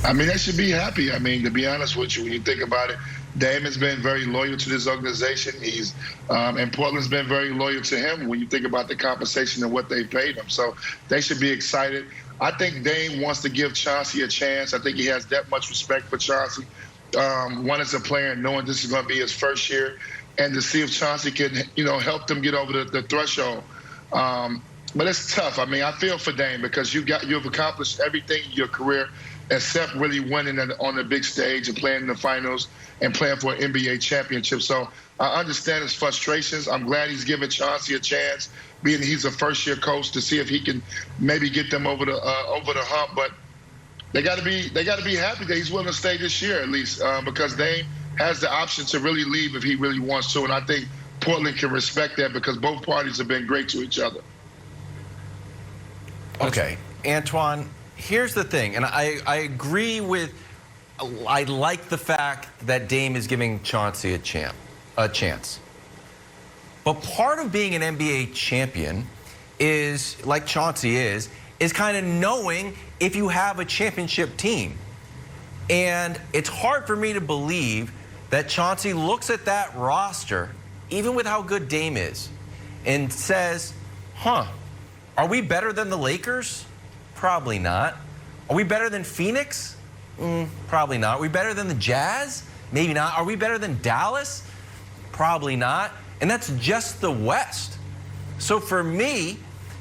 I mean, they should be happy. I mean, to be honest with you, when you think about it, Dame has been very loyal to this organization. And Portland's been very loyal to him when you think about the compensation and what they paid him. So they should be excited. I think Dame wants to give Chauncey a chance. I think he has that much respect for Chauncey. One as a player, knowing this is going to be his first year, and to see if Chauncey can, help them get over the threshold. But it's tough. I mean, I feel for Dame because you've accomplished everything in your career except really winning on the big stage and playing in the finals and playing for an NBA championship. So I understand his frustrations. I'm glad he's giving Chauncey a chance, being he's a first-year coach, to see if he can maybe get them over the hump. But they got to be happy that he's willing to stay this year at least, because Dame has the option to really leave if he really wants to. And I think Portland can respect that because both parties have been great to each other. Okay, Antoine, here's the thing, and I agree with, I like the fact that Dame is giving Chauncey a chance. But part of being an NBA champion is, like Chauncey is kind of knowing if you have a championship team. And it's hard for me to believe that Chauncey looks at that roster, even with how good Dame is, and says, are we better than the Lakers? Probably not. Are we better than Phoenix? Probably not. Are we better than the Jazz? Maybe not. Are we better than Dallas? Probably not. And that's just the West. So for me,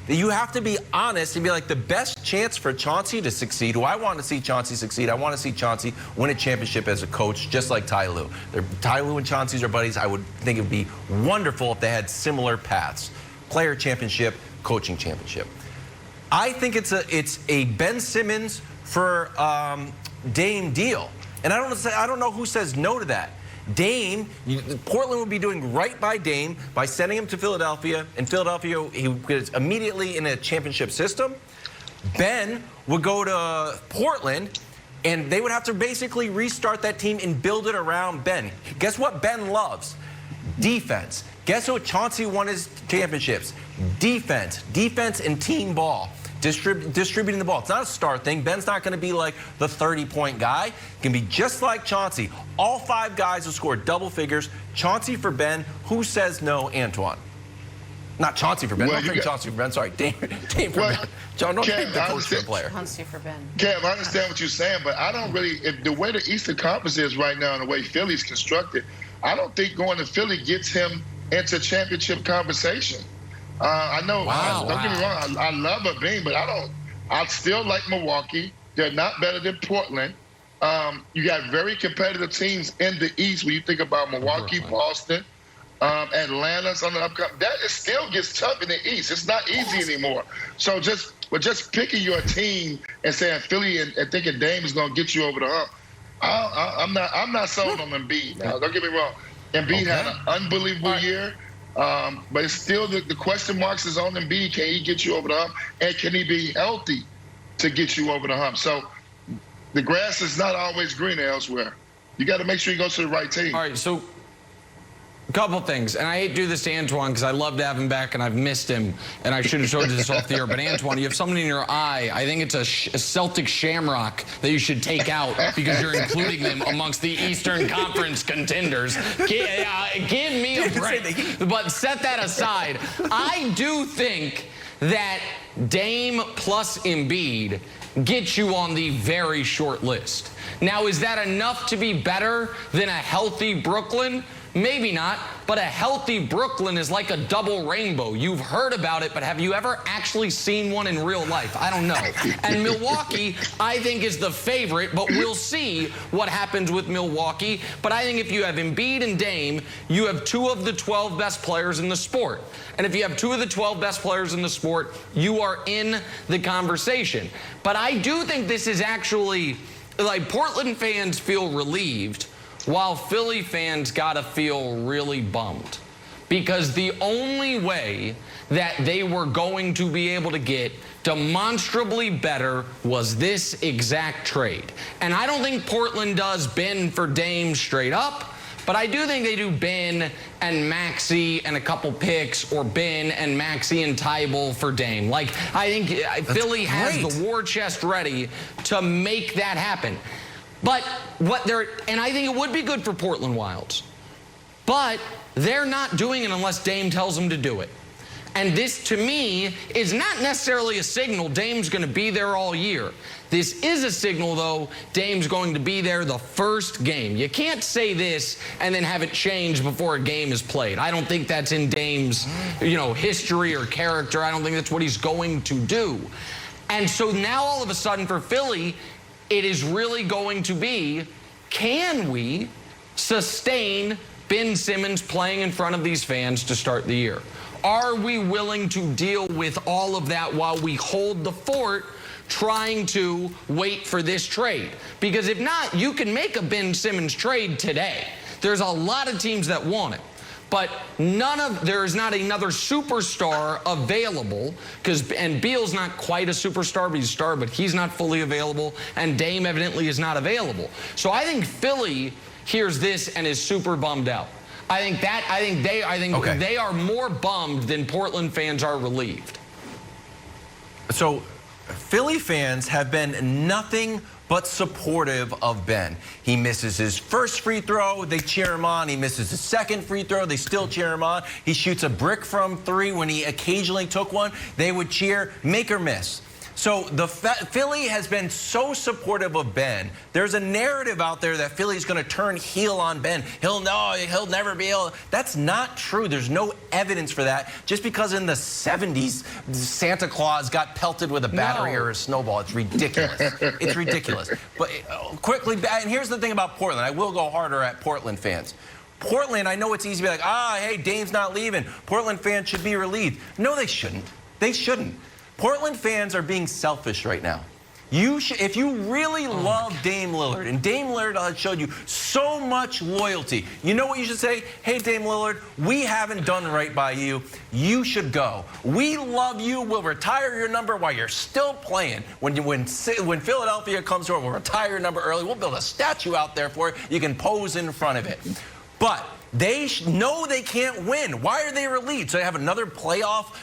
you have to be honest and be like, the best chance for Chauncey to succeed, who I want to see Chauncey succeed, I want to see Chauncey win a championship as a coach, just like Ty Lue. Ty Lue and Chauncey are buddies. I would think it would be wonderful if they had similar paths. Player championship, coaching championship. I think it's a Ben Simmons for Dame deal. And I don't know who says no to that. Dame, Portland would be doing right by Dame by sending him to Philadelphia. In Philadelphia, he was immediately in a championship system. Ben would go to Portland, and they would have to basically restart that team and build it around Ben. Guess what Ben loves? Defense. Guess what Chauncey won his championships? Defense. Defense and team ball. Distributing the ball. It's not a star thing. Ben's not going to be like the 30-point guy. He can be just like Chauncey. All 5 guys will score double figures. Chauncey for Ben. Who says no, Antoine? Not Chauncey for Ben. Don't think Chauncey for Ben. Sorry, Dame for Ben. John, don't think the coach for the player. Chauncey for Ben. Kev, I understand what you're saying, but I don't really, if the way the Eastern Conference is right now and the way Philly's constructed, I don't think going to Philly gets him into championship conversation. I know, don't get me wrong, I love a beam, but I still like Milwaukee. They're not better than Portland. You got very competitive teams in the East when you think about Milwaukee, Boston, Atlanta's on the upcoming. It still gets tough in the East. It's not easy anymore. So just picking your team and saying Philly and thinking Dame is going to get you over the hump, I'm not sold on Embiid. Now, don't get me wrong. Embiid had an unbelievable year. But it's still the question marks is on Embiid. Can he get you over the hump? And can he be healthy to get you over the hump? So the grass is not always greener elsewhere. You got to make sure you go to the right team. All right, so a couple things. And I hate to do this to Antoine because I love to have him back and I've missed him. And I should have showed this off the air. But Antoine, you have something in your eye. I think it's a Celtic shamrock that you should take out because you're including them amongst the Eastern Conference contenders. Give me a break. But set that aside. I do think that Dame plus Embiid gets you on the very short list. Now, is that enough to be better than a healthy Brooklyn? Maybe not, but a healthy Brooklyn is like a double rainbow. You've heard about it, but have you ever actually seen one in real life? I don't know. And Milwaukee, I think, is the favorite, but we'll see what happens with Milwaukee. But I think if you have Embiid and Dame, you have 2 of the 12 best players in the sport. And if you have 2 of the 12 best players in the sport, you are in the conversation. But I do think this is actually, like, Portland fans feel relieved, while Philly fans gotta feel really bummed. Because the only way that they were going to be able to get demonstrably better was this exact trade. And I don't think Portland does Ben for Dame straight up, But I do think they do Ben and Maxey and a couple picks, or Ben and Maxey and Tybal for Dame. Like, I think Philly has the war chest ready to make that happen. But and I think it would be good for Portland Wilds. But they're not doing it unless Dame tells them to do it. And this, to me, is not necessarily a signal Dame's going to be there all year. This is a signal, though, Dame's going to be there the first game. You can't say this and then have it change before a game is played. I don't think that's in Dame's, history or character. I don't think that's what he's going to do. And so now all of a sudden for Philly, it is really going to be, can we sustain Ben Simmons playing in front of these fans to start the year? Are we willing to deal with all of that while we hold the fort, trying to wait for this trade? Because if not, you can make a Ben Simmons trade today. There's a lot of teams that want it. But there is not another superstar available, and Beal's not quite a superstar, but he's a star, but he's not fully available, and Dame evidently is not available. So I think Philly hears this and is super bummed out. I think they are more bummed than Portland fans are relieved. So Philly fans have been nothing but supportive of Ben. He misses his first free throw, they cheer him on. He misses his second free throw, they still cheer him on. He shoots a brick from three when he occasionally took one. They would cheer, make or miss. So Philly has been so supportive of Ben. There's a narrative out there that Philly's going to turn heel on Ben. He'll never be able. That's not true. There's no evidence for that. Just because in the 70s Santa Claus got pelted with a battery or a snowball, it's ridiculous. It's ridiculous. But quickly, and here's the thing about Portland. I will go harder at Portland fans. Portland, I know it's easy to be like, hey, Dame's not leaving. Portland fans should be relieved. No, they shouldn't. They shouldn't. Portland fans are being selfish right now. If you really love Dame Lillard, and Dame Lillard has showed you so much loyalty, you know what you should say? Hey, Dame Lillard, we haven't done right by you. You should go. We love you. We'll retire your number while you're still playing. When Philadelphia comes over, we'll retire your number early. We'll build a statue out there for you. You can pose in front of it. But they know they can't win. Why are they relieved? So they have another playoff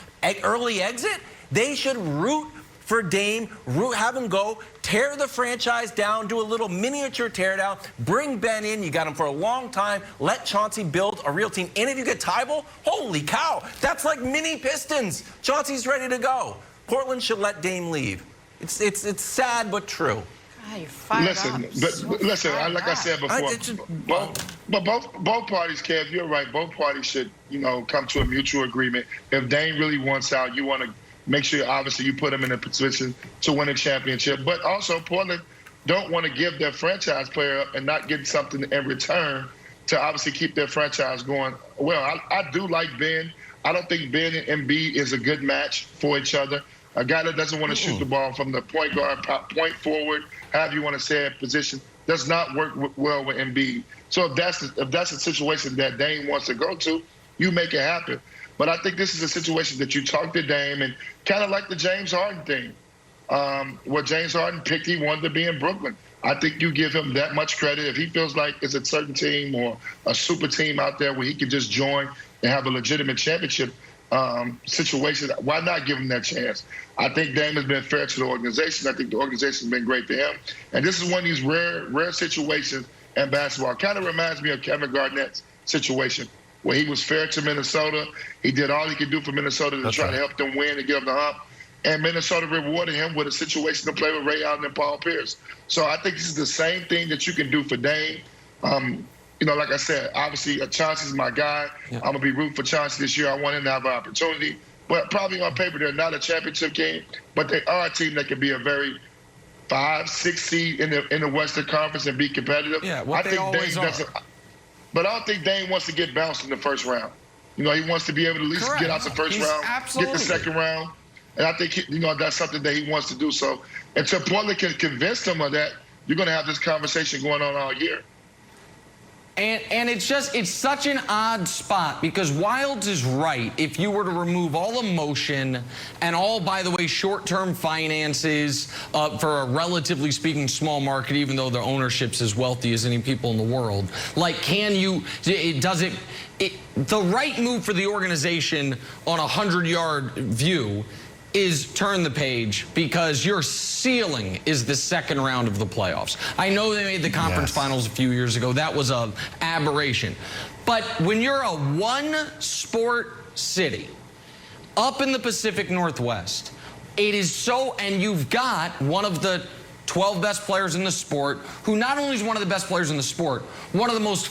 early exit? They should root for Dame, have him go, tear the franchise down, do a little miniature teardown, bring Ben in. You got him for a long time. Let Chauncey build a real team. And if you get Tybal, holy cow, that's like mini Pistons. Chauncey's ready to go. Portland should let Dame leave. It's sad but true. God, you're fired up. Listen, like I said before, both parties, Kev, you're right. Both parties should, come to a mutual agreement. If Dame really wants out, you want to make sure, obviously, you put him in a position to win a championship. But also, Portland don't want to give their franchise player up and not get something in return to obviously keep their franchise going. Well, I do like Ben. I don't think Ben and Embiid is a good match for each other. A guy that doesn't want to shoot the ball from the point guard, point forward, however you want to say it, position, does not work well with Embiid. So if that's a situation that Dame wants to go to, you make it happen. But I think this is a situation that you talk to Dame, and kind of like the James Harden thing, where James Harden picked he wanted to be in Brooklyn. I think you give him that much credit. If he feels like it's a certain team or a super team out there where he can just join and have a legitimate championship situation, why not give him that chance? I think Dame has been fair to the organization. I think the organization has been great to him. And this is one of these rare situations in basketball. Kind of reminds me of Kevin Garnett's situation, where he was fair to Minnesota. He did all he could do for Minnesota to try to help them win and get them the hump. And Minnesota rewarded him with a situation to play with Ray Allen and Paul Pierce. So I think this is the same thing that you can do for Dame. Like I said, obviously Chauncey's my guy. Yeah. I'm going to be rooting for Chauncey this year. I want him to have an opportunity. But probably on paper, they're not a championship team, but they are a team that can be a very 5-6 seed in the Western Conference and be competitive. Yeah, what they always are. But I don't think Dame wants to get bounced in the first round. He wants to be able to at least get out the first round, get the second round. And I think, that's something that he wants to do. So until Portland can convince him of that, you're going to have this conversation going on all year. And it's such an odd spot because Wildes is right. If you were to remove all emotion and all, by the way, short-term finances for a relatively speaking small market, even though the ownership's as wealthy as any people in the world, like, the right move for the organization on a 100-yard view is turn the page because your ceiling is the second round of the playoffs. I know they made the conference finals a few years ago. That was an aberration. But when you're a one-sport city up in the Pacific Northwest, it is so, and you've got one of the 12 best players in the sport, who not only is one of the best players in the sport, one of the most